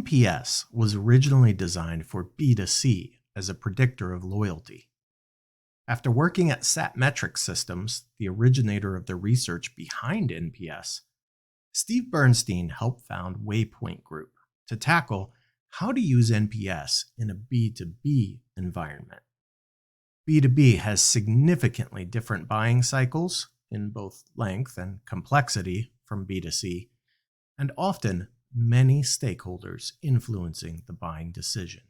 NPS was originally designed for B2C as a predictor of loyalty. After working at Satmetrix Systems, the originator of the research behind NPS, Steve Bernstein helped found Waypoint Group to tackle how to use NPS in a B2B environment. B2B has significantly different buying cycles in both length and complexity from B2C, and often many stakeholders influencing the buying decision.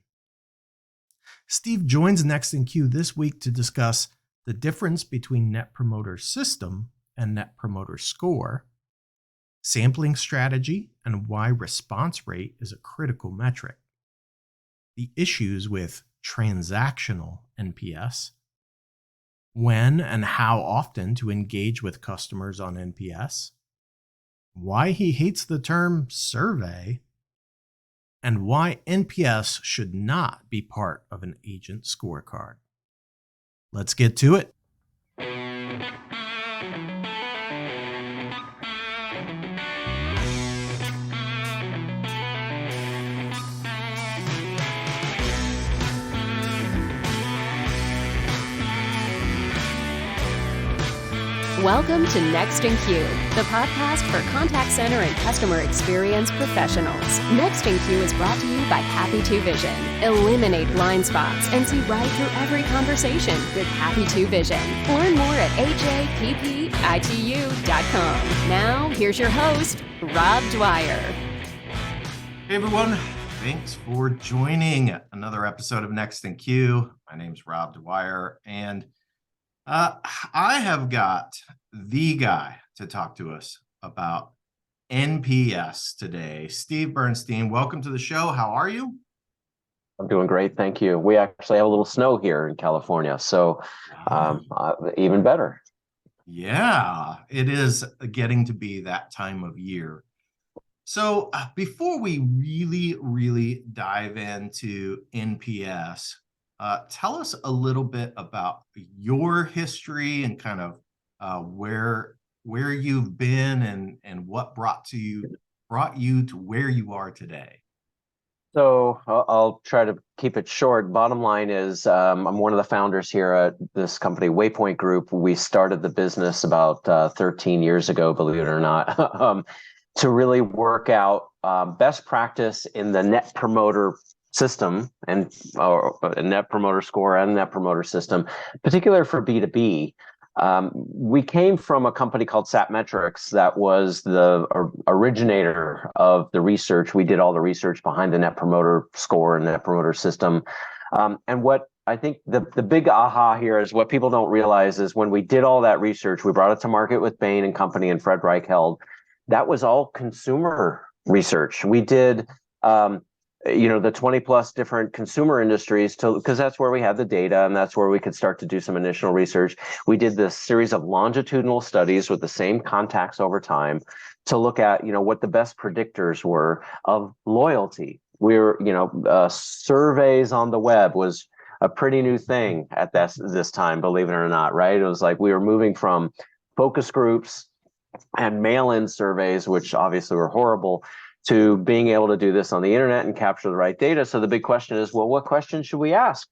Steve joins Next in Queue this week to discuss the difference between Net Promoter System and Net Promoter Score, sampling strategy and why response rate is a critical metric, the issues with transactional NPS, when and how often to engage with customers on NPS, why he hates the term survey, and why NPS should not be part of an agent scorecard. Let's get to it. Welcome to Next in Queue, the podcast for contact center and customer experience professionals. Next in Queue is brought to you by Happy 2 Vision. Eliminate blind spots and see right through every conversation with Happy 2 Vision. Learn more at happitu.com. Now, here's your host, Rob Dwyer. Hey everyone, thanks for joining another episode of Next in Queue. My name's Rob Dwyer, and I have got the guy to talk to us about NPS today. Steve Bernstein, welcome to the show. How are you? I'm doing great, thank you. We actually have a little snow here in California, so even better. Yeah, it is getting to be that time of year. So before we really dive into NPS, tell us a little bit about your history and kind of where you've been and what brought you to where you are today. So I'll try to keep it short. Bottom line is I'm one of the founders here at this company, Waypoint Group. We started the business about 13 years ago, believe it or not, to really work out best practice in the Net Promoter System and Net Promoter Score and Net Promoter System, particularly for B2B. We came from a company called Satmetrix that was the originator of the research. We did all the research behind the Net Promoter Score and Net Promoter System. And what I think the big aha here is what people don't realize is when we did all that research, we brought it to market with Bain and Company and Fred Reichheld. That was all consumer research. We did the 20 plus different consumer industries because that's where we had the data and that's where we could start to do some initial research. We did this series of longitudinal studies with the same contacts over time to look at, what the best predictors were of loyalty. Surveys on the web was a pretty new thing at this time, believe it or not, right? It was like we were moving from focus groups and mail-in surveys, which obviously were horrible, to being able to do this on the internet and capture the right data. So the big question is, well, what questions should we ask?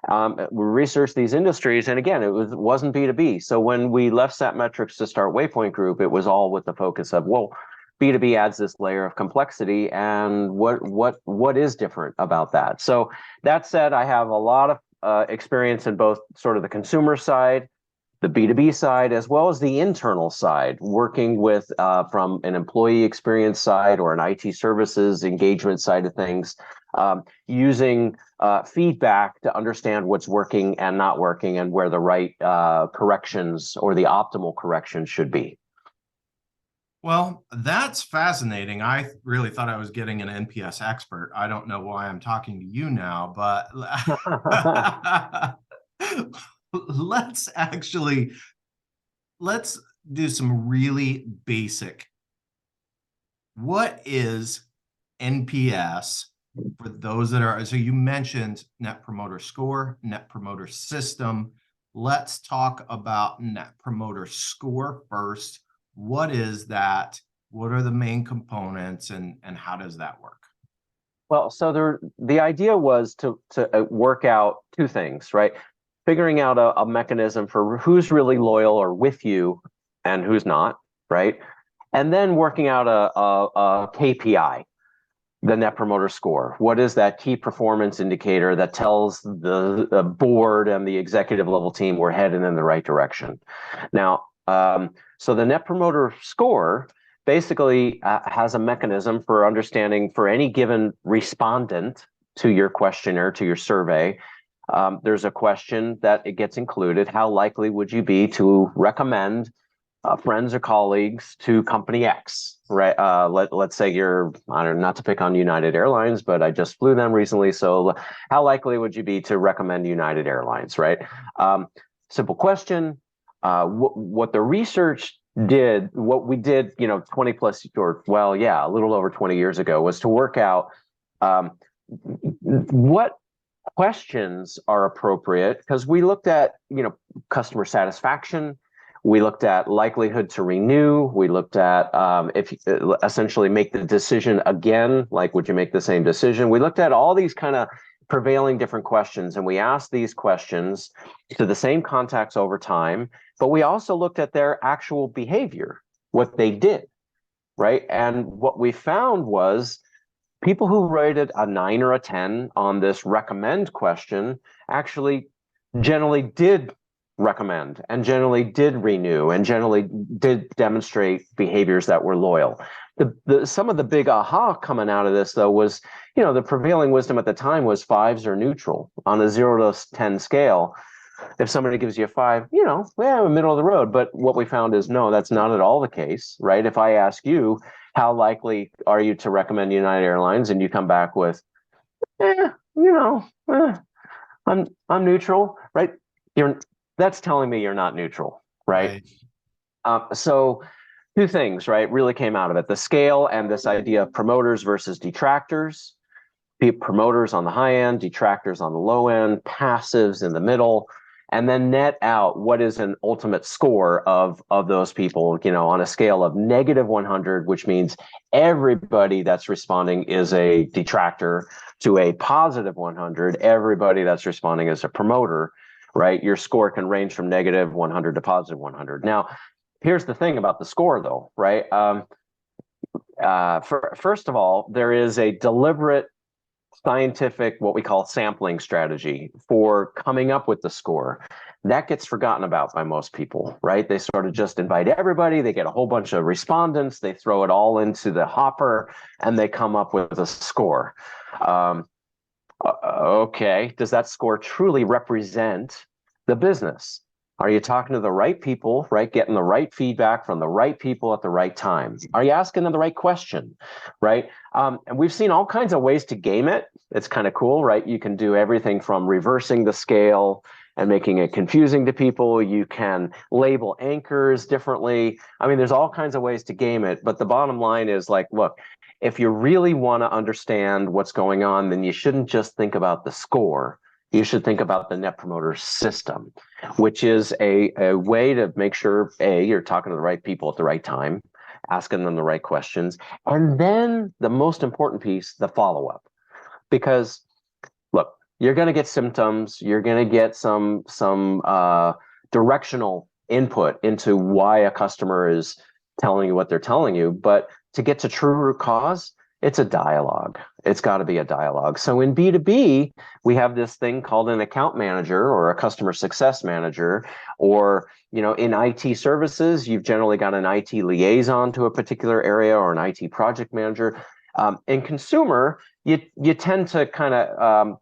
We researched these industries, and again, it wasn't B2B. So when we left Satmetrix to start Waypoint Group, it was all with the focus of, well, B2B adds this layer of complexity, and what is different about that? So that said, I have a lot of experience in both sort of the consumer side, the B2B side, as well as the internal side, working with from an employee experience side or an IT services engagement side of things, using feedback to understand what's working and not working and where the right corrections or the optimal corrections should be. Well, that's fascinating. I really thought I was getting an NPS expert. I don't know why I'm talking to you now, but let's do some really basic. What is NPS for those that are, so you mentioned Net Promoter Score, Net Promoter System. Let's talk about Net Promoter Score first. What is that? What are the main components and how does that work? Well, so the idea was to work out two things, right? Figuring out a mechanism for who's really loyal or with you and who's not, right? And then working out a KPI, the Net Promoter Score. What is that key performance indicator that tells the board and the executive level team we're heading in the right direction? Now, so the Net Promoter Score basically has a mechanism for understanding for any given respondent to your questionnaire, to your survey. There's a question that it gets included. How likely would you be to recommend friends or colleagues to company X, right? Let's say you're, I don't know, not to pick on United Airlines, but I just flew them recently. So how likely would you be to recommend United Airlines, right? Simple question. What the research did, what we did, 20 plus, or well, yeah, a little over 20 years ago, was to work out what questions are appropriate, because we looked at, customer satisfaction. We looked at likelihood to renew. We looked at if essentially make the decision again, like would you make the same decision? We looked at all these kind of prevailing different questions, and we asked these questions to the same contacts over time, but we also looked at their actual behavior, what they did, right? And what we found was people who rated a 9 or a 10 on this recommend question actually generally did recommend and generally did renew and generally did demonstrate behaviors that were loyal. Some of the big aha coming out of this, though, was, the prevailing wisdom at the time was 5s are neutral. On a 0 to 10 scale, if somebody gives you a 5, middle of the road. But what we found is, no, that's not at all the case, right? If I ask you, how likely are you to recommend United Airlines, and you come back with, I'm neutral, right? That's telling me you're not neutral, right? So two things, right, really came out of it. The scale and this idea of promoters versus detractors. Promoters on the high end, detractors on the low end, passives in the middle, and then net out what is an ultimate score of those people, on a scale of -100, which means everybody that's responding is a detractor, to a +100, everybody that's responding is a promoter, right? Your score can range from -100 to +100. Now, here's the thing about the score, though, right? First of all, there is a deliberate scientific, what we call sampling strategy for coming up with the score. That gets forgotten about by most people, right? They sort of just invite everybody, they get a whole bunch of respondents, they throw it all into the hopper, and they come up with a score. Okay, does that score truly represent the business? Are you talking to the right people, right? Getting the right feedback from the right people at the right time? Are you asking them the right question, right? And we've seen all kinds of ways to game it. It's kind of cool, right? You can do everything from reversing the scale and making it confusing to people. You can label anchors differently. I mean, there's all kinds of ways to game it. But the bottom line is, like, look, if you really want to understand what's going on, then you shouldn't just think about the score. You should think about the Net Promoter System, which is a way to make sure, A, you're talking to the right people at the right time, asking them the right questions, and then the most important piece, the follow-up. Because, look, you're going to get symptoms, you're going to get some directional input into why a customer is telling you what they're telling you, but to get to true root cause, it's a dialogue. It's got to be a dialogue. So in B2B, we have this thing called an account manager or a customer success manager, or, in IT services, you've generally got an IT liaison to a particular area or an IT project manager. In consumer, you tend to kind of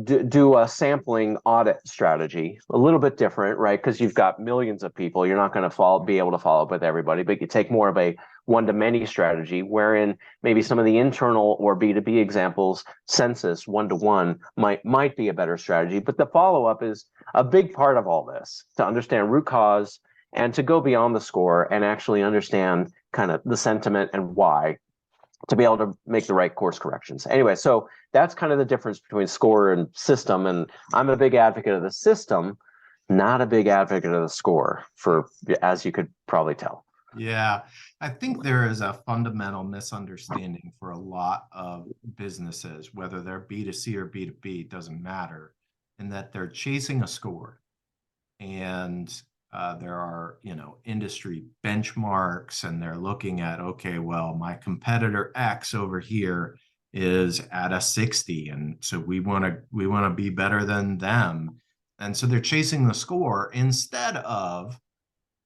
do a sampling audit strategy, a little bit different, right? Because you've got millions of people, you're not going to be able to follow up with everybody, but you take more of a one-to-many strategy, wherein maybe some of the internal or B2B examples, census, one-to-one, might be a better strategy. But the follow-up is a big part of all this, to understand root cause and to go beyond the score and actually understand kind of the sentiment and why, to be able to make the right course corrections. Anyway, so that's kind of the difference between score and system. And I'm a big advocate of the system, not a big advocate of the score, as you could probably tell. Yeah, I think there is a fundamental misunderstanding for a lot of businesses, whether they're B2C or B2B, it doesn't matter, in that they're chasing a score. And there are, industry benchmarks, and they're looking at, okay, well, my competitor X over here is at a 60, and so we want to be better than them. And so they're chasing the score instead of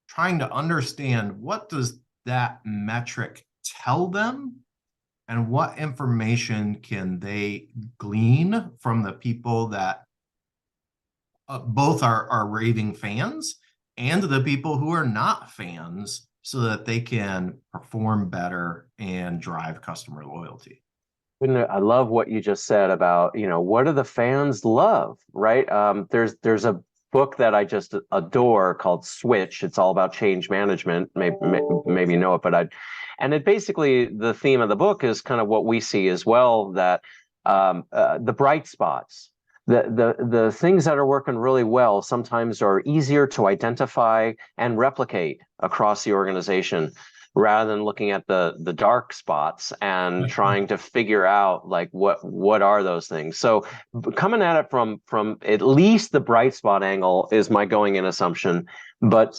trying to understand, what does that metric tell them, and what information can they glean from the people that both are raving fans and the people who are not fans, so that they can perform better and drive customer loyalty. I love what you just said about, what do the fans love, right? There's a book that I just adore called Switch. It's all about change management. Maybe you know it, and it basically, the theme of the book is kind of what we see as well, that the bright spots, the things that are working really well sometimes are easier to identify and replicate across the organization, rather than looking at the dark spots and trying to figure out, like, what are those things. So coming at it from at least the bright spot angle is my going in assumption. But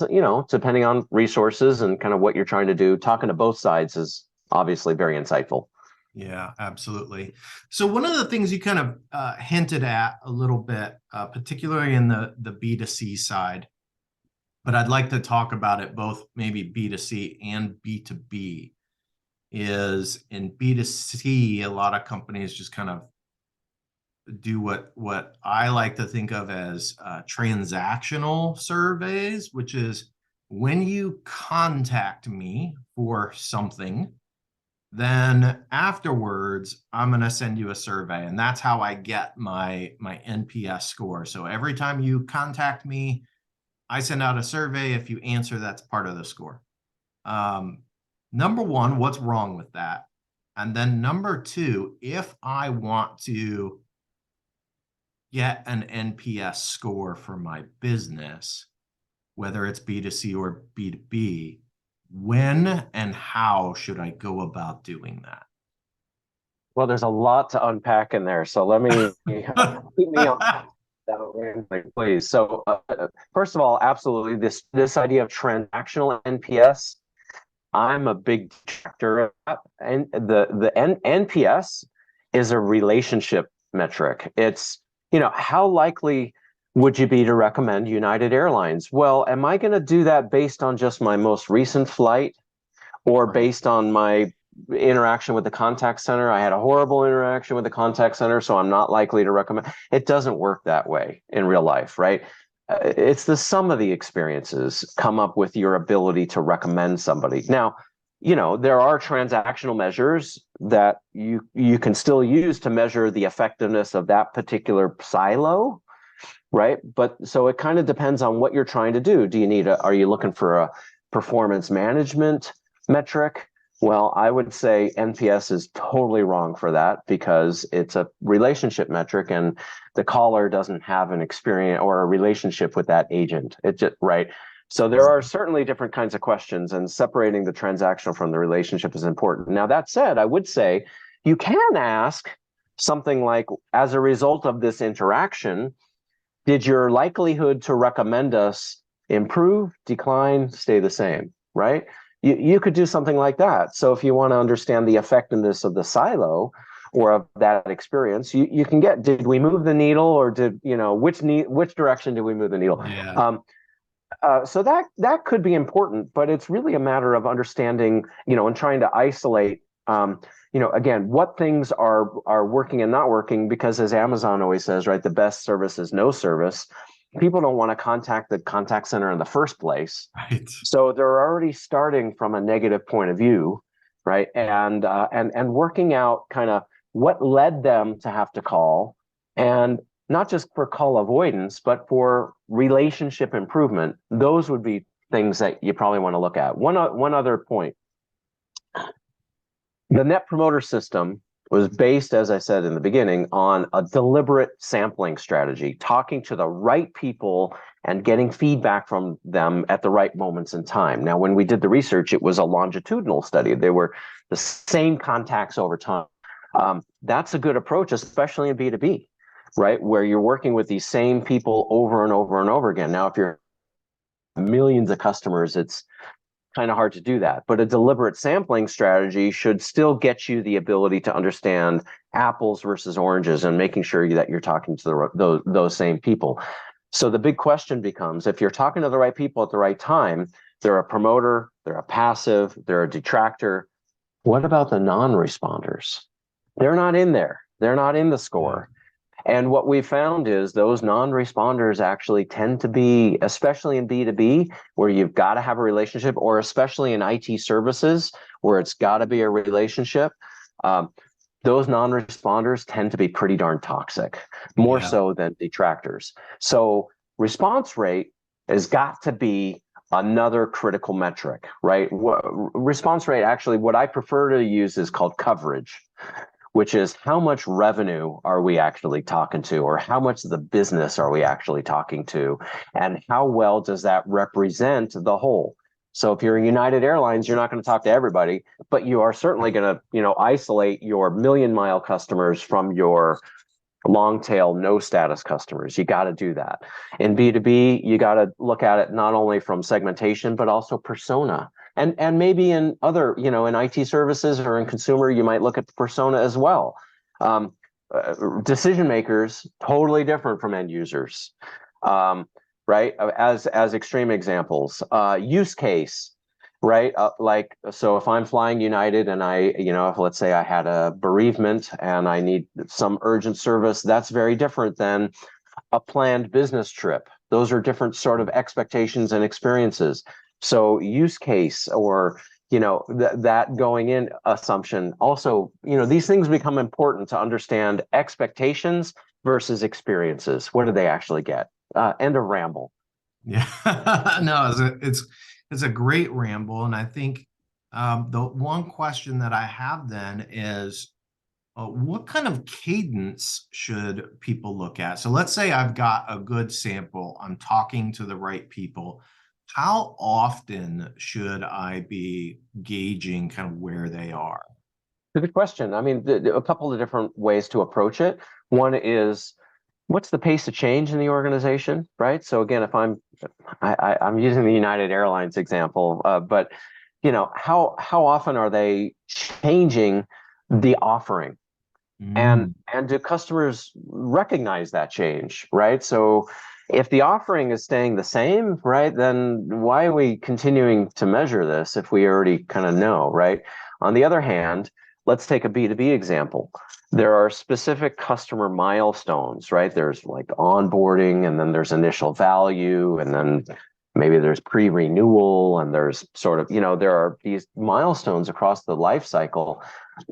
depending on resources and kind of what you're trying to do, talking to both sides is obviously very insightful. Yeah, absolutely. So one of the things you kind of hinted at a little bit, particularly in the B2C side, but I'd like to talk about it both maybe B2C and B2B, is in B2C, a lot of companies just kind of do what I like to think of as transactional surveys, which is, when you contact me for something, then afterwards I'm going to send you a survey, and that's how I get my NPS score. So every time you contact me, I send out a survey. If you answer, that's part of the score. Number one, what's wrong with that? And then number two, if I want to get an NPS score for my business, whether it's B2C or B2B, when and how should I go about doing that? Well, there's a lot to unpack in there, so let me keep me on that, please. So first of all, absolutely, this idea of transactional NPS, I'm a big detractor of that. And the NPS is a relationship metric. It's, how likely would you be to recommend United Airlines? Well, am I going to do that based on just my most recent flight, or Right. based on my interaction with the contact center? I had a horrible interaction with the contact center, so I'm not likely to recommend. It doesn't work that way in real life, right? It's the sum of the experiences come up with your ability to recommend somebody. Now, there are transactional measures that you can still use to measure the effectiveness of that particular silo, right? But so it kind of depends on what you're trying to do. Are you looking for a performance management metric? Well, I would say NPS is totally wrong for that, because it's a relationship metric, and the caller doesn't have an experience or a relationship with that agent. It just, right. So there are certainly different kinds of questions, and separating the transactional from the relationship is important. Now, that said, I would say you can ask something like, as a result of this interaction, did your likelihood to recommend us improve, decline, stay the same, right? You could do something like that. So if you want to understand the effectiveness of the silo or of that experience, you can get, did we move the needle, or did, which direction did we move the needle? Yeah. So that could be important, but it's really a matter of understanding, and trying to isolate, again, what things are working and not working, because, as Amazon always says, right, the best service is no service. People don't want to contact the contact center in the first place. Right. So they're already starting from a negative point of view, right? And working out kind of what led them to have to call, and not just for call avoidance, but for relationship improvement. Those would be things that you probably want to look at. One other point. The Net Promoter System was based, as I said in the beginning, on a deliberate sampling strategy, talking to the right people and getting feedback from them at the right moments in time. Now, when we did the research, it was a longitudinal study. They were the same contacts over time. That's a good approach, especially in B2B, right? Where you're working with these same people over and over and over again. Now, if you're millions of customers, it's kind of hard to do that. But a deliberate sampling strategy should still get you the ability to understand apples versus oranges and making sure that you're talking to those same people. So the big question becomes, if you're talking to the right people at the right time, they're a promoter, they're a passive, they're a detractor. What about the non-responders? They're not in there. They're not in the score. And what we found is those non-responders actually tend to be, especially in B2B, where you've got to have a relationship, or especially in IT services, where it's got to be a relationship. Those non-responders tend to be pretty darn toxic, more so than detractors. So response rate has got to be another critical metric, right? Response rate, actually, what I prefer to use is called coverage, which is how much revenue are we actually talking to, or how much of the business are we actually talking to, and how well does that represent the whole? So if you're in United Airlines, you're not going to talk to everybody, but you are certainly going to, isolate your million-mile customers from your long tail, no status customers. You got to do that. In B2B, you got to look at it not only from segmentation, but also persona. And maybe in other, in IT services or in consumer, you might look at the persona as well. Decision makers, totally different from end users, right? As extreme examples, use case, right? So if I'm flying United and if let's say I had a bereavement and I need some urgent service, that's very different than a planned business trip. Those are different sort of expectations and experiences. So use case, or that going in assumption. Also, these things become important to understand expectations versus experiences. What do they actually get? End of ramble. Yeah, no, it's a great ramble, and I think the one question that I have then is, what kind of cadence should people look at? So let's say I've got a good sample, I'm talking to the right people. How often should I be gauging kind of where they are? Good question. I mean, a couple of different ways to approach it. One is, what's the pace of change in the organization, right? So again, if I'm using the United Airlines example, but how often are they changing the offering? And do customers recognize that change, right? So if the offering is staying the same, right, then why are we continuing to measure this if we already kind of know, right? On the other hand, let's take a B2B example. There are specific customer milestones, right? There's like onboarding, and then there's initial value, and then maybe there's pre-renewal, and there's sort of, there are these milestones across the life cycle.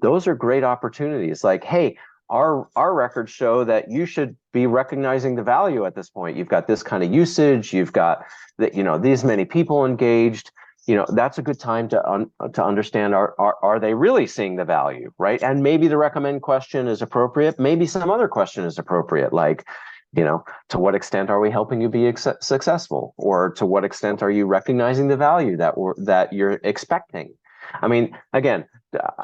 Those are great opportunities. Like, hey, our records show that you should be recognizing the value at this point. You've got this kind of usage. You've got these many people engaged. That's a good time to understand, are they really seeing the value, right? And maybe the recommend question is appropriate. Maybe some other question is appropriate, like, to what extent are we helping you be successful, or to what extent are you recognizing the value that you're expecting? I mean, again,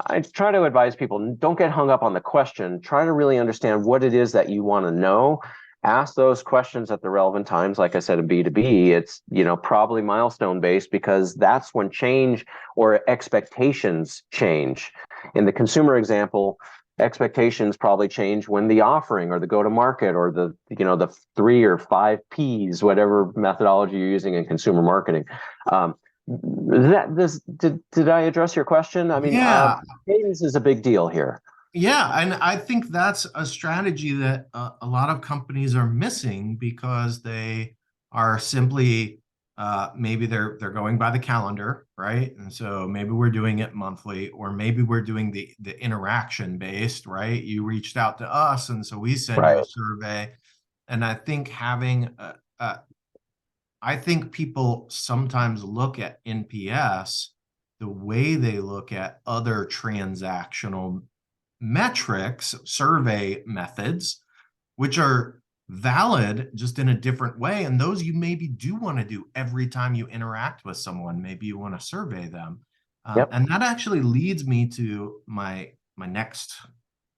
I try to advise people, don't get hung up on the question. Try to really understand what it is that you want to know. Ask those questions at the relevant times. Like I said, in B2B, it's probably milestone based, because that's when change or expectations change. In the consumer example, expectations probably change when the offering or the go-to-market or the 3 or 5 Ps, whatever methodology you're using in consumer marketing. Did I address your question? I mean, cadence is a big deal here. Yeah, and I think that's a strategy that a lot of companies are missing, because they are simply maybe they're going by the calendar, right? And so maybe we're doing it monthly, or maybe we're doing the interaction based, right? You reached out to us, and so we send you a survey. And I think I think people sometimes look at NPS the way they look at other transactional metrics, survey methods, which are valid just in a different way. And those you maybe do want to do every time you interact with someone. Maybe you want to survey them. Yep. And that actually leads me to my next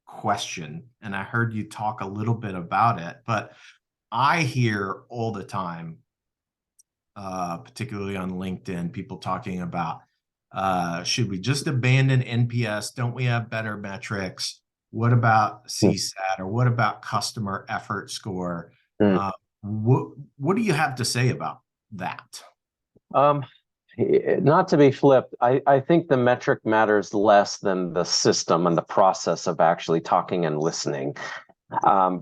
question. And I heard you talk a little bit about it, but I hear all the time, particularly on LinkedIn, people talking about, should we just abandon NPS? Don't we have better metrics? What about CSAT, or what about customer effort score? What do you have to say about that? Not to be flipped, I think the metric matters less than the system and the process of actually talking and listening,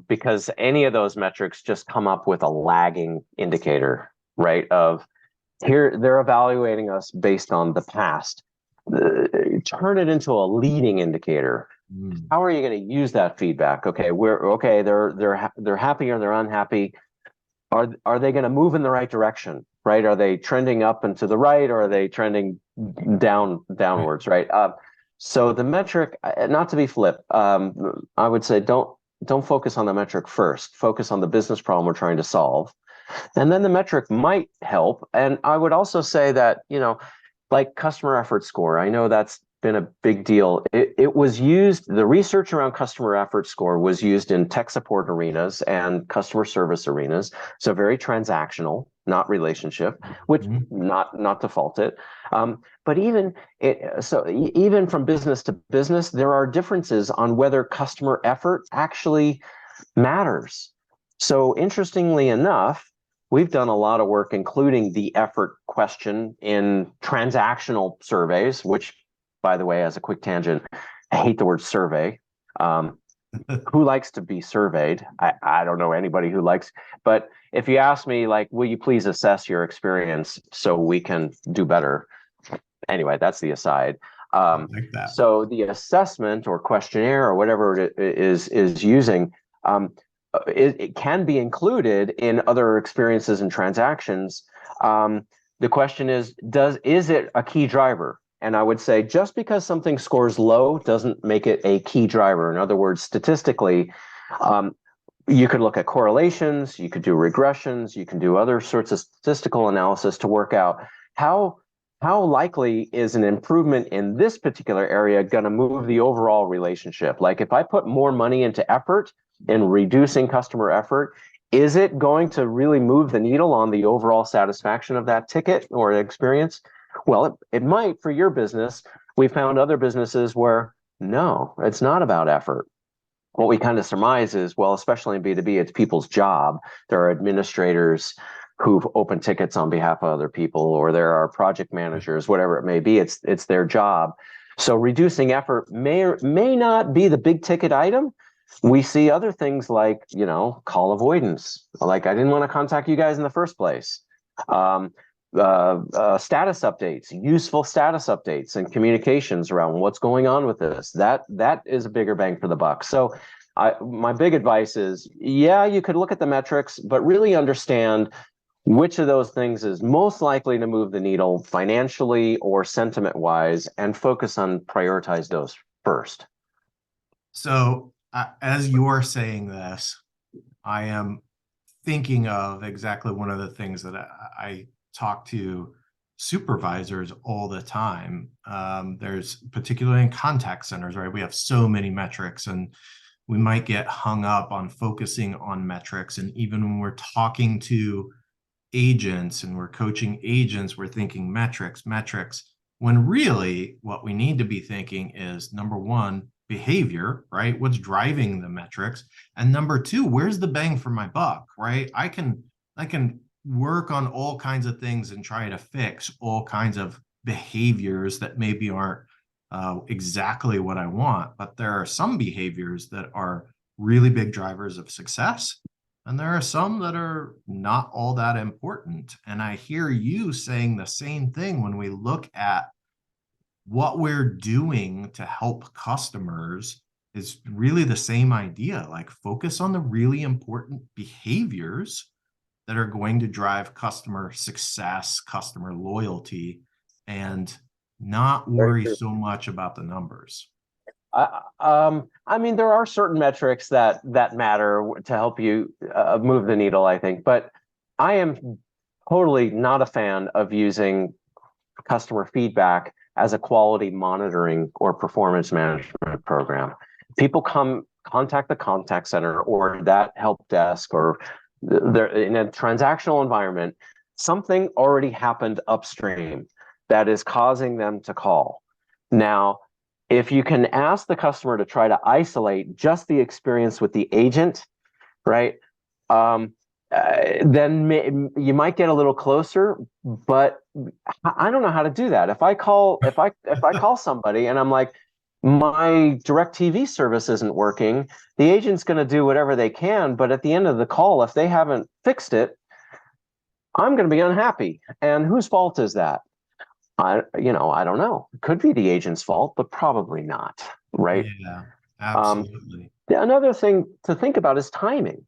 because any of those metrics just come up with a lagging indicator, right? Of here, they're evaluating us based on the past. Turn it into a leading indicator. How are you going to use that feedback? Okay, they're happy or they're unhappy. Are they going to move in the right direction? Right? Are they trending up and to the right, or are they trending downwards? Right. So the metric, not to be flip, I would say don't focus on the metric first. Focus on the business problem we're trying to solve, and then the metric might help. And I would also say that, like customer effort score, I know that's been a big deal. It was used, the research around customer effort score was used in tech support arenas and customer service arenas. So very transactional, not relationship, which not to fault it. But even from business to business, there are differences on whether customer effort actually matters. So interestingly enough, we've done a lot of work, including the effort question in transactional surveys, which, by the way, as a quick tangent, I hate the word survey. Who likes to be surveyed? I don't know anybody who likes, but if you ask me, like, will you please assess your experience so we can do better? Anyway, that's the aside. Like that. So the assessment or questionnaire or whatever it is using, it can be included in other experiences and transactions. The question is it a key driver? And I would say just because something scores low doesn't make it a key driver. In other words, statistically, you could look at correlations, you could do regressions, you can do other sorts of statistical analysis to work out how likely is an improvement in this particular area going to move the overall relationship. Like if I put more money into effort in reducing customer effort, is it going to really move the needle on the overall satisfaction of that ticket or experience? Well, it might for your business. We found other businesses where, no, it's not about effort. What we kind of surmise is, well, especially in B2B, it's people's job. There are administrators who've opened tickets on behalf of other people, or there are project managers, whatever it may be. It's their job. So reducing effort may or may not be the big ticket item. We see other things like, call avoidance. Like, I didn't want to contact you guys in the first place. Status updates, useful status updates and communications around what's going on with this. That is a bigger bang for the buck. So my big advice is, you could look at the metrics, but really understand which of those things is most likely to move the needle financially or sentiment wise, and focus on prioritize those first. So as you're saying this, I am thinking of exactly one of the things that I talk to supervisors all the time. There's particularly in contact centers, right? We have so many metrics, and we might get hung up on focusing on metrics. And even when we're talking to agents and we're coaching agents, we're thinking metrics, when really what we need to be thinking is, number one, behavior, right? What's driving the metrics? And number two, where's the bang for my buck, right? I can work on all kinds of things and try to fix all kinds of behaviors that maybe aren't exactly what I want, but there are some behaviors that are really big drivers of success, and there are some that are not all that important. And I hear you saying the same thing when we look at what we're doing to help customers is really the same idea. Like, focus on the really important behaviors that are going to drive customer success, customer loyalty, and not worry so much about the numbers. I mean, there are certain metrics that matter to help you move the needle, I think, but I am totally not a fan of using customer feedback as a quality monitoring or performance management program. People contact the contact center or that help desk, or they're in a transactional environment. Something already happened upstream that is causing them to call. Now, if you can ask the customer to try to isolate just the experience with the agent, right? Then you might get a little closer, but I don't know how to do that. If I call somebody and I'm like, my DirecTV service isn't working, the agent's going to do whatever they can, but at the end of the call, if they haven't fixed it, I'm going to be unhappy. And whose fault is that? I don't know. It could be the agent's fault, but probably not, right? Yeah, absolutely. Another thing to think about is timing.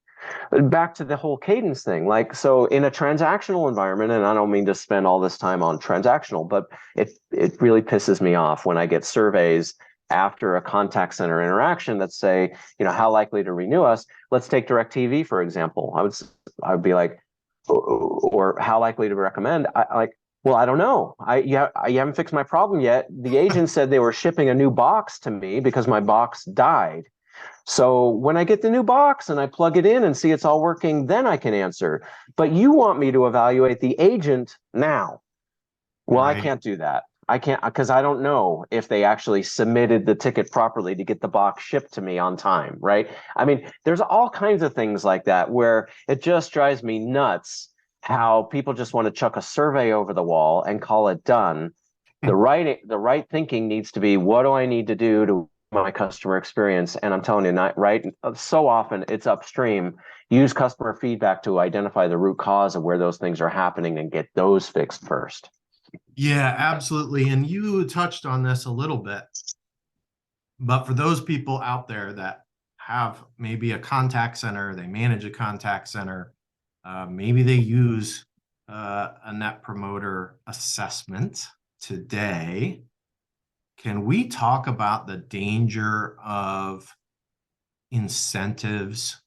Back to the whole cadence thing. Like, so in a transactional environment, and I don't mean to spend all this time on transactional, but it really pisses me off when I get surveys after a contact center interaction that say, how likely to renew us? Let's take DirecTV, for example. I would be like, or how likely to recommend? Well, I don't know. You haven't fixed my problem yet. The agent said they were shipping a new box to me because my box died. So when I get the new box and I plug it in and see it's all working, then I can answer. But you want me to evaluate the agent now. Well, Right. I can't do that. I can't, because I don't know if they actually submitted the ticket properly to get the box shipped to me on time, right? I mean, there's all kinds of things like that where it just drives me nuts how people just want to chuck a survey over the wall and call it done. The right thinking needs to be, what do I need to do to my customer experience? And I'm telling you, right, so often it's upstream. Use customer feedback to identify the root cause of where those things are happening and get those fixed first. Yeah, absolutely. And you touched on this a little bit, but for those people out there that have maybe a contact center, they manage a contact center, maybe they use a net promoter assessment today. Can we talk about the danger of incentives,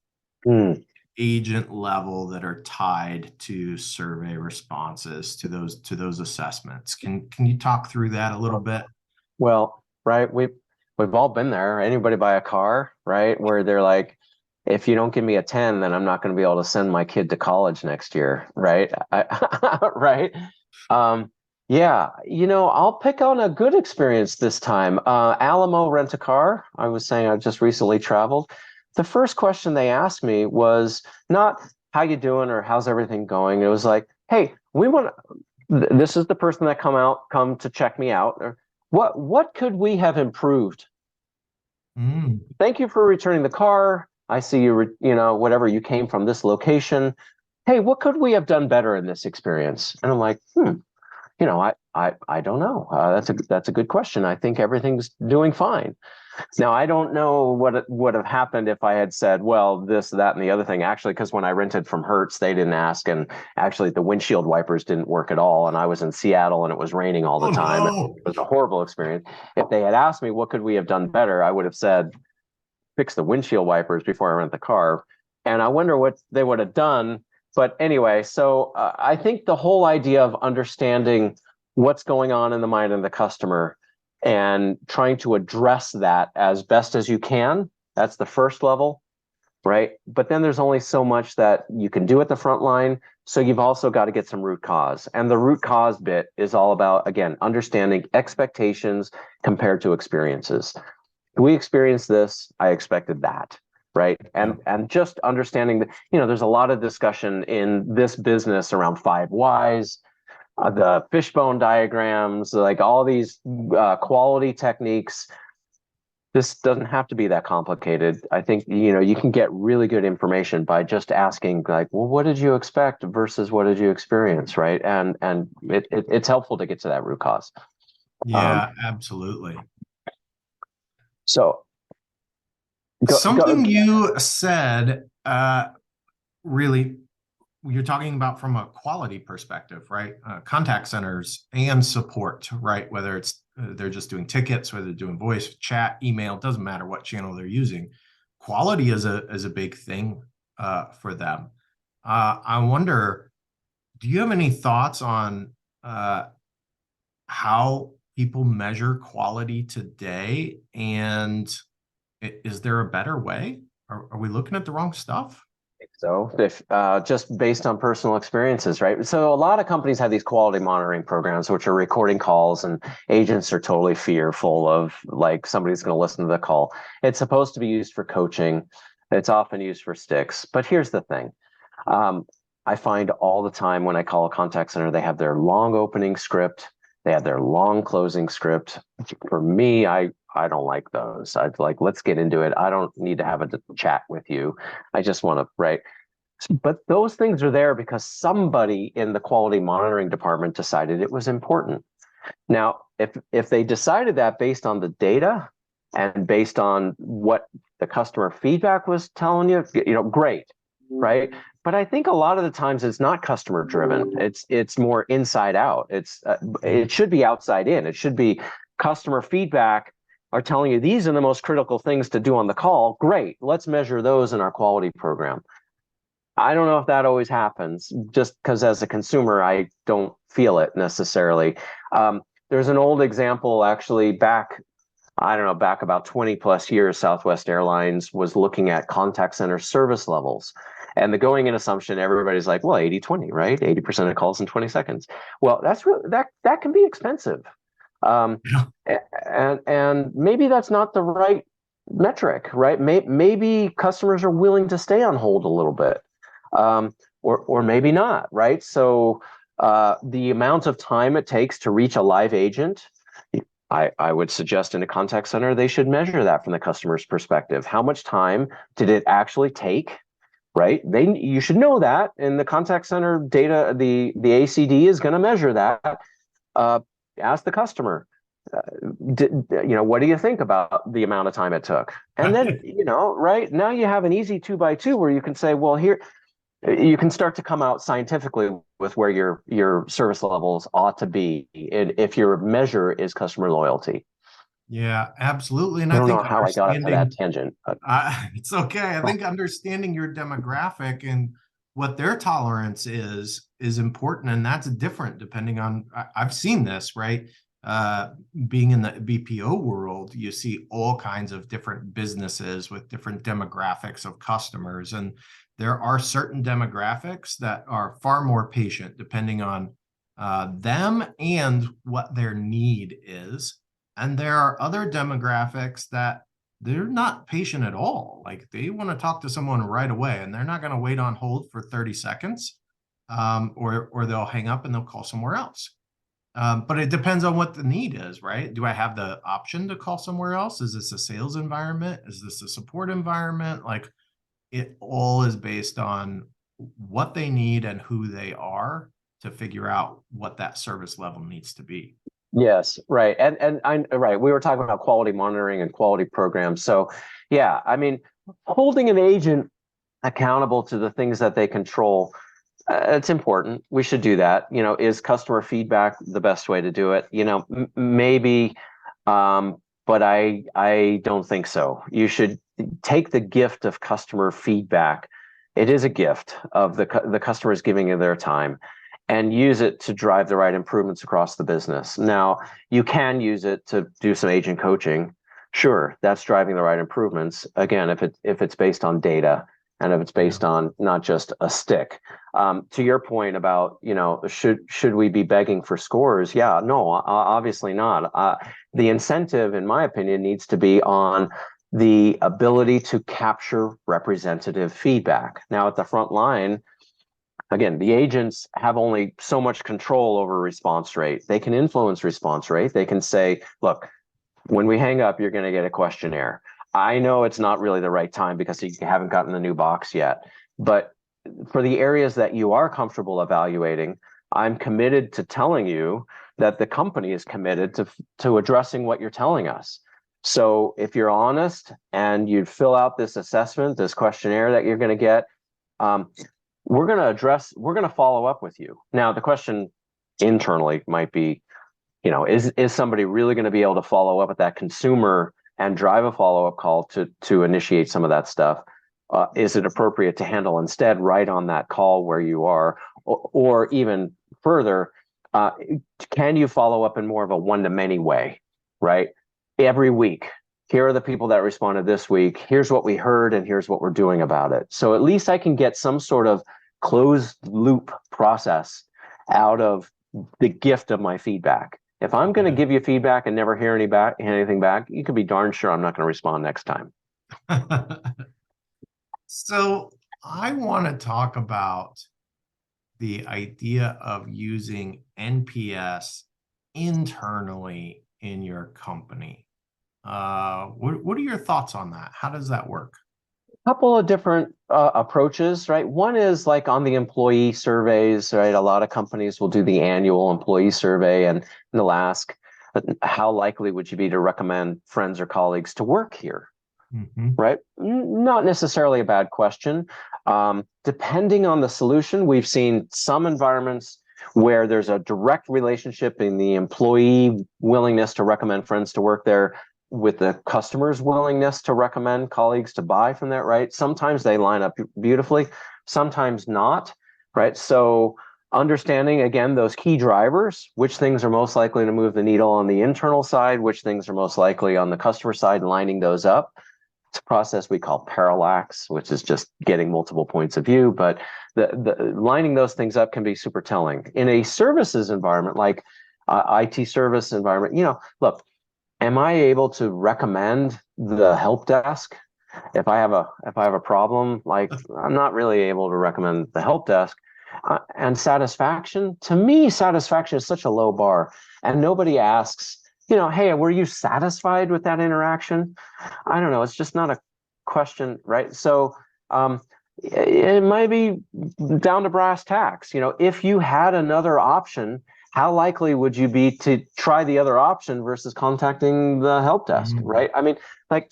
agent level, that are tied to survey responses, to those assessments? Can you talk through that a little bit? Well, right, we've all been there. Anybody buy a car, right, where they're like, if you don't give me a 10, then I'm not going to be able to send my kid to college next year, right? Right. Yeah, I'll pick on a good experience this time. Alamo Rent a Car. I was saying I just recently traveled. The first question they asked me was not how you doing or how's everything going. It was like, hey, this is the person that come to check me out. Or what could we have improved? Thank you for returning the car. I see you, whatever, you came from this location. Hey, what could we have done better in this experience? And I'm like, I don't know. That's a good question. I think everything's doing fine. Now, I don't know what would have happened if I had said, well, this, that, and the other thing. Actually, because when I rented from Hertz, they didn't ask, and actually the windshield wipers didn't work at all. And I was in Seattle and it was raining all the time. No. It was a horrible experience. If they had asked me, what could we have done better? I would have said, fix the windshield wipers before I rent the car. And I wonder what they would have done. But anyway, so I think the whole idea of understanding what's going on in the mind of the customer and trying to address that as best as you can, that's the first level, right? But then there's only so much that you can do at the front line. So you've also got to get some root cause. And the root cause bit is all about, again, understanding expectations compared to experiences. We experienced this, I expected that, right? And just understanding that, there's a lot of discussion in this business around 5 whys, the fishbone diagrams, like all these quality techniques. This doesn't have to be that complicated. I think, you can get really good information by just asking, like, well, what did you expect versus what did you experience, right? And it's helpful to get to that root cause. Yeah, absolutely. So something you said, really, you're talking about from a quality perspective, right? Contact centers and support, right? Whether it's they're just doing tickets, whether they're doing voice, chat, email, doesn't matter what channel they're using. Quality is a big thing for them. I wonder, do you have any thoughts on how people measure quality today? And is there a better way? Are we looking at the wrong stuff? So if just based on personal experiences, right? So a lot of companies have these quality monitoring programs, which are recording calls, and agents are totally fearful of like somebody's going to listen to the call. It's supposed to be used for coaching. It's often used for sticks. But here's the thing. I find all the time when I call a contact center, they have their long opening script. They have their long closing script. For me, I don't like those. I'd like, let's get into it. I don't need to have a chat with you. I just want to, right? But those things are there because somebody in the quality monitoring department decided it was important. Now, if they decided that based on the data and based on what the customer feedback was telling you, great, right? But I think a lot of the times it's not customer driven. It's more inside out. It should be outside in. It should be customer feedback are telling you these are the most critical things to do on the call. Great, let's measure those in our quality program. I don't know if that always happens, just because as a consumer, I don't feel it necessarily. There's an old example actually back about 20 plus years, Southwest Airlines was looking at contact center service levels. And the going in assumption, everybody's like, well, 80-20, right? 80% of calls in 20 seconds. Well, that's really, that can be expensive. And maybe that's not the right metric, right? Maybe customers are willing to stay on hold a little bit, or maybe not, right? So the amount of time it takes to reach a live agent, I would suggest in a contact center, they should measure that from the customer's perspective. How much time did it actually take? Right? You should know that in the contact center data, the ACD is going to measure that. Ask the customer, what do you think about the amount of time it took? And then, right now you have an easy 2x2 where you can say, well, here, you can start to come out scientifically with where your service levels ought to be, and if your measure is customer loyalty. Yeah, absolutely. And I don't know how I got up to that tangent, but it's okay. I think understanding your demographic and what their tolerance is important, and that's different depending on. I've seen this, right? Being in the BPO world, you see all kinds of different businesses with different demographics of customers, and there are certain demographics that are far more patient depending on them and what their need is. And there are other demographics that they're not patient at all. Like they want to talk to someone right away, and they're not going to wait on hold for 30 seconds, or they'll hang up and they'll call somewhere else. But it depends on what the need is, right? Do I have the option to call somewhere else? Is this a sales environment? Is this a support environment? Like it all is based on what they need and who they are to figure out what that service level needs to be. Yes, right. And right. We were talking about quality monitoring and quality programs. So yeah, I mean, holding an agent accountable to the things that they control, it's important. We should do that. Is customer feedback the best way to do it? Maybe, but I don't think so. You should take the gift of customer feedback. It is a gift of the customers giving you their time, and use it to drive the right improvements across the business. Now, you can use it to do some agent coaching. Sure, that's driving the right improvements. Again, if it's based on data and if it's based on not just a stick. To your point about, should we be begging for scores? Yeah, no, obviously not. The incentive, in my opinion, needs to be on the ability to capture representative feedback. Now, at the front line, again, the agents have only so much control over response rate. They can influence response rate. They can say, look, when we hang up, you're going to get a questionnaire. I know it's not really the right time because you haven't gotten the new box yet. But for the areas that you are comfortable evaluating, I'm committed to telling you that the company is committed to addressing what you're telling us. So if you're honest and you fill out this assessment, this questionnaire that you're going to get, we're going to follow up with you. Now, the question internally might be, Is somebody really going to be able to follow up with that consumer and drive a follow-up call to initiate some of that stuff? Is it appropriate to handle instead right on that call where you are, or even further, can you follow up in more of a one-to-many way, right? Every week, here are the people that responded this week. Here's what we heard, and here's what we're doing about it. So at least I can get some sort of closed loop process out of the gift of my feedback. If I'm going to give you feedback and never hear anything back, you can be darn sure I'm not going to respond next time. So I want to talk about the idea of using NPS internally in your company. What are your thoughts on that? How does that work? A couple of different approaches, right? One is like on the employee surveys, right? A lot of companies will do the annual employee survey and they'll ask, how likely would you be to recommend friends or colleagues to work here? Right? Not necessarily a bad question. Depending on the solution, we've seen some environments where there's a direct relationship in the employee willingness to recommend friends to work there with the customer's willingness to recommend colleagues to buy from that, right? Sometimes they line up beautifully, sometimes not, right? So understanding, again, those key drivers, which things are most likely to move the needle on the internal side, which things are most likely on the customer side, and lining those up. It's a process we call parallax, which is just getting multiple points of view, but the lining those things up can be super telling. In a services environment, like IT service environment, look, am I able to recommend the help desk? If I have a problem, like I'm not really able to recommend the help desk. And satisfaction, to me, satisfaction is such a low bar, and nobody asks, hey, were you satisfied with that interaction? I don't know. It's just not a question, right? So it might be down to brass tacks. If you had another option, how likely would you be to try the other option versus contacting the help desk, right? I mean, like,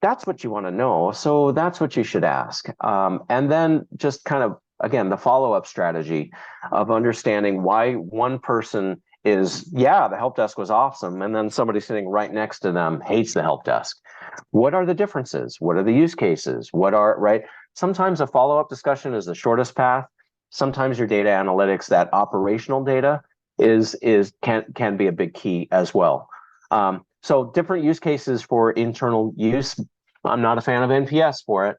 that's what you want to know. So that's what you should ask. And then just kind of, again, the follow-up strategy of understanding why one person is, the help desk was awesome, and then somebody sitting right next to them hates the help desk. What are the differences? What are the use cases? Right? Sometimes a follow-up discussion is the shortest path. Sometimes your data analytics, that operational data, can be a big key as well. So different use cases for internal use. I'm not a fan of NPS for it.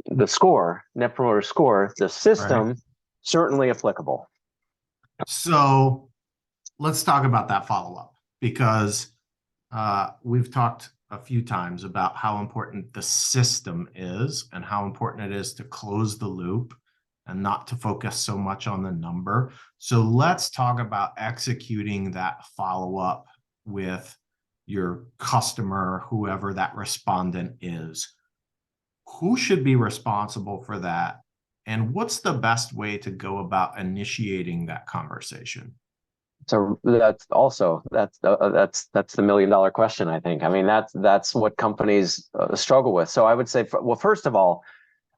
The score, Net Promoter Score, the system, right, certainly applicable. So let's talk about that follow-up, because we've talked a few times about how important the system is and how important it is to close the loop and not to focus so much on the number. So let's talk about executing that follow-up with your customer, whoever that respondent is. Who should be responsible for that? And what's the best way to go about initiating that conversation? So that's the million-dollar question, I think. I mean, that's what companies struggle with. So I would say, well, first of all,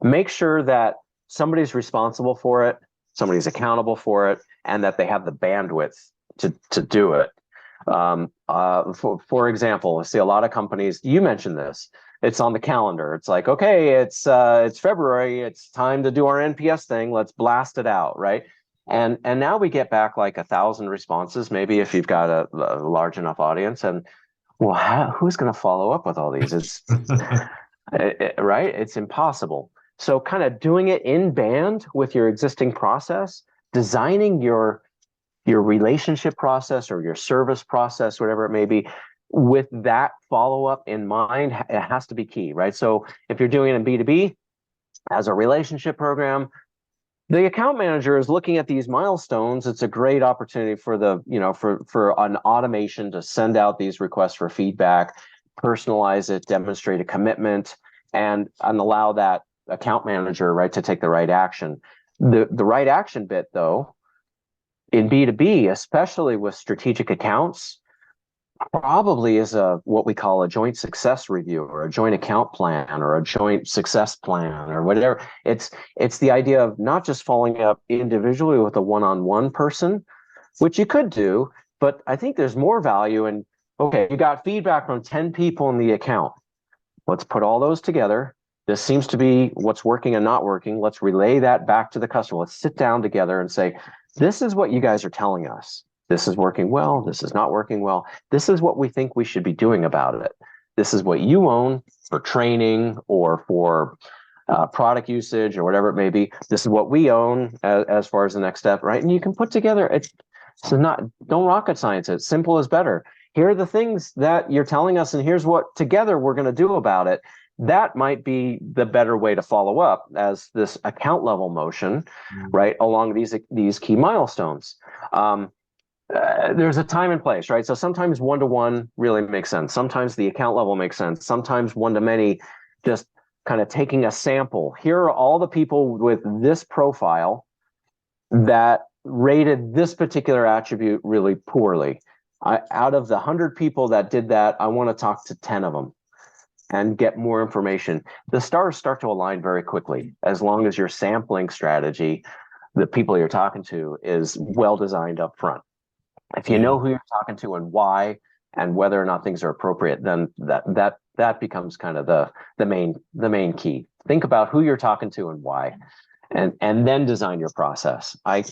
make sure that somebody's responsible for it, somebody's accountable for it, and that they have the bandwidth to do it. For example, I see a lot of companies, you mentioned this, it's on the calendar. It's like, okay, it's February, it's time to do our NPS thing, let's blast it out, right? And now we get back like 1,000 responses, maybe, if you've got a large enough audience. And well, who's going to follow up with all these? It's right? It's impossible. So kind of doing it in band with your existing process, designing your relationship process or your service process, whatever it may be, with that follow-up in mind, it has to be key, right? So if you're doing it in B2B as a relationship program, the account manager is looking at these milestones. It's a great opportunity for for an automation to send out these requests for feedback, personalize it, demonstrate a commitment, and allow that account manager, right, to take the right action. The right action bit, though, in B2B, especially with strategic accounts, probably is what we call a joint success review, or a joint account plan, or a joint success plan, or whatever. It's the idea of not just following up individually with a one-on-one person, which you could do, But I think there's more value in, okay, you got feedback from 10 people in the account. Let's put all those together. This seems to be what's working and not working. Let's relay that back to the customer. Let's sit down together and say, this is what you guys are telling us. This is working well. This is not working well. This is what we think we should be doing about it. This is what you own for training or for product usage or whatever it may be. This is what we own as far as the next step, right? And you can put together, don't rocket science it. Simple is better. Here are the things that you're telling us, and here's what together we're going to do about it. That might be the better way to follow up as this account level motion, right, along these key milestones. There's a time and place, right? So sometimes one-to-one really makes sense. Sometimes the account level makes sense. Sometimes one-to-many, just kind of taking a sample. Here are all the people with this profile that rated this particular attribute really poorly. Out of the 100 people that did that, I want to talk to 10 of them and get more information. The stars start to align very quickly as long as your sampling strategy, the people you're talking to, is well designed up front. If you know who you're talking to and why, and whether or not things are appropriate, then that becomes kind of the main key. Think about who you're talking to and why, and then design your process. I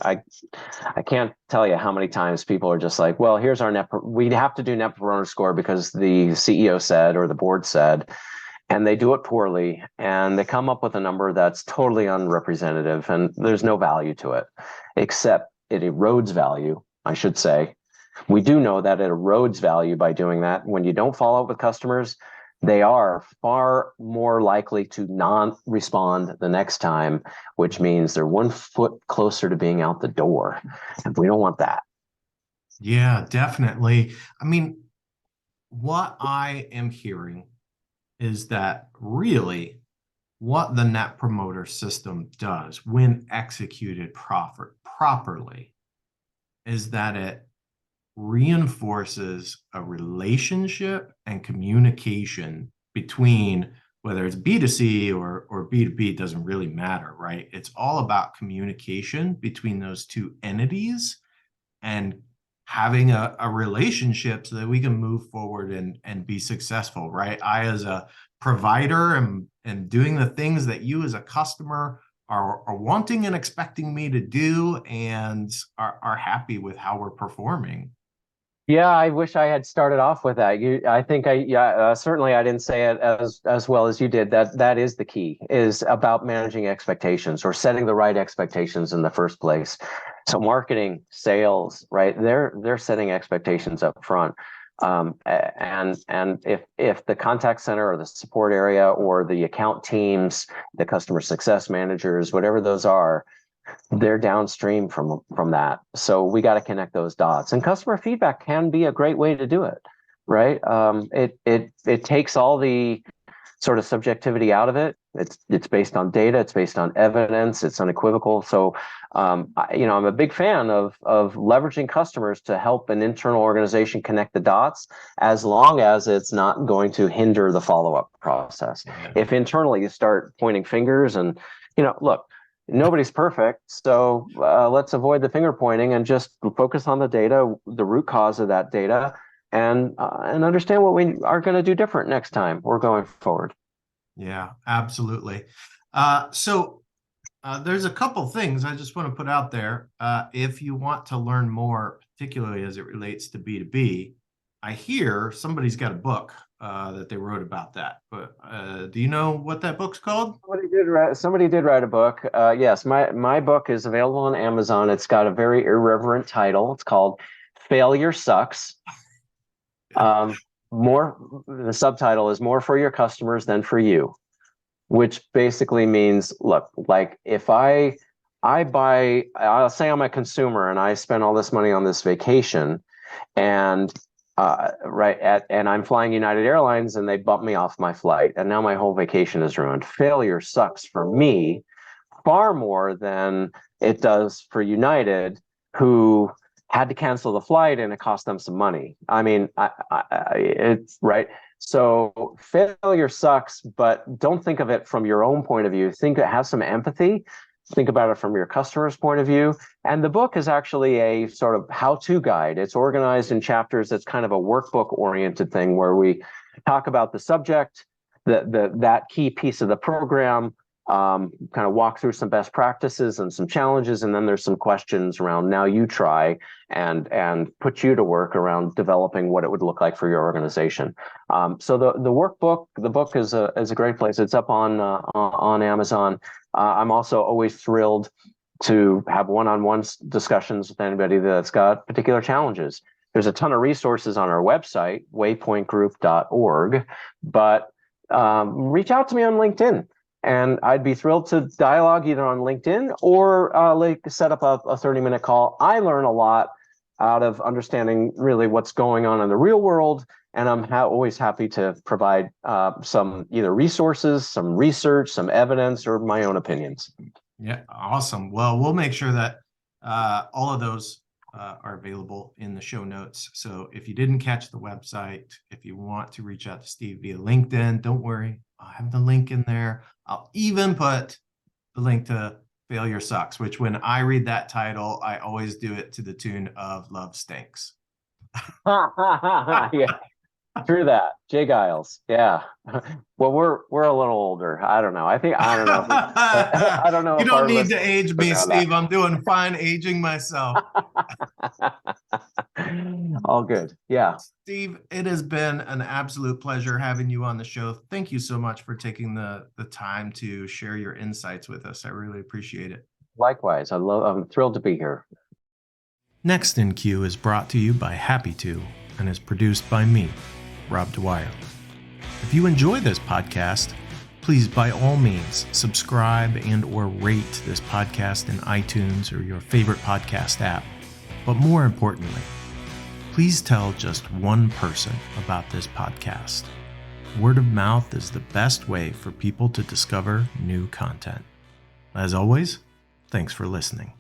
can't tell you how many times people are just like, well, here's our we have to do net promoter score because the CEO said or the board said, and they do it poorly, and they come up with a number that's totally unrepresentative, and there's no value to it, except it erodes value, I should say. We do know that it erodes value by doing that. When you don't follow up with customers, they are far more likely to non-respond the next time, which means they're 1 foot closer to being out the door. And we don't want that. Yeah, definitely. I mean, what I am hearing is that really what the Net Promoter System does when executed properly is that it reinforces a relationship and communication between, whether it's B2C or B2B, it doesn't really matter, right? It's all about communication between those two entities and having a relationship so that we can move forward and be successful, right? I, as a provider, am doing the things that you as a customer are wanting and expecting me to do, and are happy with how we're performing. Yeah, I wish I had started off with that. I think certainly I didn't say it as well as you did. That is the key, is about managing expectations or setting the right expectations in the first place. So marketing, sales, right? They're setting expectations up front. And if the contact center or the support area or the account teams, the customer success managers, whatever those are, they're downstream from that. So we got to connect those dots, and customer feedback can be a great way to do it, right? It takes all the sort of subjectivity out of it. It's based on data, it's based on evidence, it's unequivocal. So I'm a big fan of leveraging customers to help an internal organization connect the dots, as long as it's not going to hinder the follow-up process. Yeah. If internally you start pointing fingers and, look, nobody's perfect, so let's avoid the finger pointing and just focus on the data, the root cause of that data, and understand what we are going to do different next time we're going forward. Yeah, absolutely. So there's a couple things I just want to put out there. If you want to learn more, particularly as it relates to B2B, I hear somebody's got a book that they wrote about that. But do you know what that book's called? Somebody did write a book. Yes, my book is available on Amazon. It's got a very irreverent title. It's called Failure Sucks. The subtitle is More for Your Customers Than for You, which basically means, look, like if I'll say I'm a consumer and I spend all this money on this vacation, and and I'm flying United Airlines and they bump me off my flight, and now my whole vacation is ruined. Failure sucks for me far more than it does for United, who had to cancel the flight and it cost them some money. I mean, it's right. So failure sucks, but don't think of it from your own point of view. Have some empathy think about it from your customer's point of view. And the book is actually a sort of how-to guide. It's organized in chapters. It's kind of a workbook-oriented thing where we talk about the subject, that key piece of the program, kind of walk through some best practices and some challenges, and then there's some questions around now you try and put you to work around developing what it would look like for your organization. So the workbook, the book is a great place. It's up on Amazon. I'm also always thrilled to have one-on-one discussions with anybody that's got particular challenges. There's a ton of resources on our website, waypointgroup.org, but reach out to me on LinkedIn. And I'd be thrilled to dialogue either on LinkedIn or set up a 30-minute call. I learn a lot out of understanding really what's going on in the real world. And I'm always happy to provide some either resources, some research, some evidence, or my own opinions. Yeah, awesome. Well, we'll make sure that all of those are available in the show notes. So if you didn't catch the website, if you want to reach out to Steve via LinkedIn, don't worry. I'll have the link in there. I'll even put the link to Failure Sucks, which when I read that title, I always do it to the tune of Love Stinks. Yeah, true that. Jay Giles. Yeah. Well, we're a little older. I don't know. I don't know. I don't know. You don't need to age me, Steve. I'm doing fine aging myself. All good. Yeah. Steve, it has been an absolute pleasure having you on the show. Thank you so much for taking the time to share your insights with us. I really appreciate it. Likewise. I'm thrilled to be here. Next in Queue is brought to you by Happy To and is produced by me, Rob Dwyer. If you enjoy this podcast, please by all means subscribe and or rate this podcast in iTunes or your favorite podcast app. But more importantly, please tell just one person about this podcast. Word of mouth is the best way for people to discover new content. As always, thanks for listening.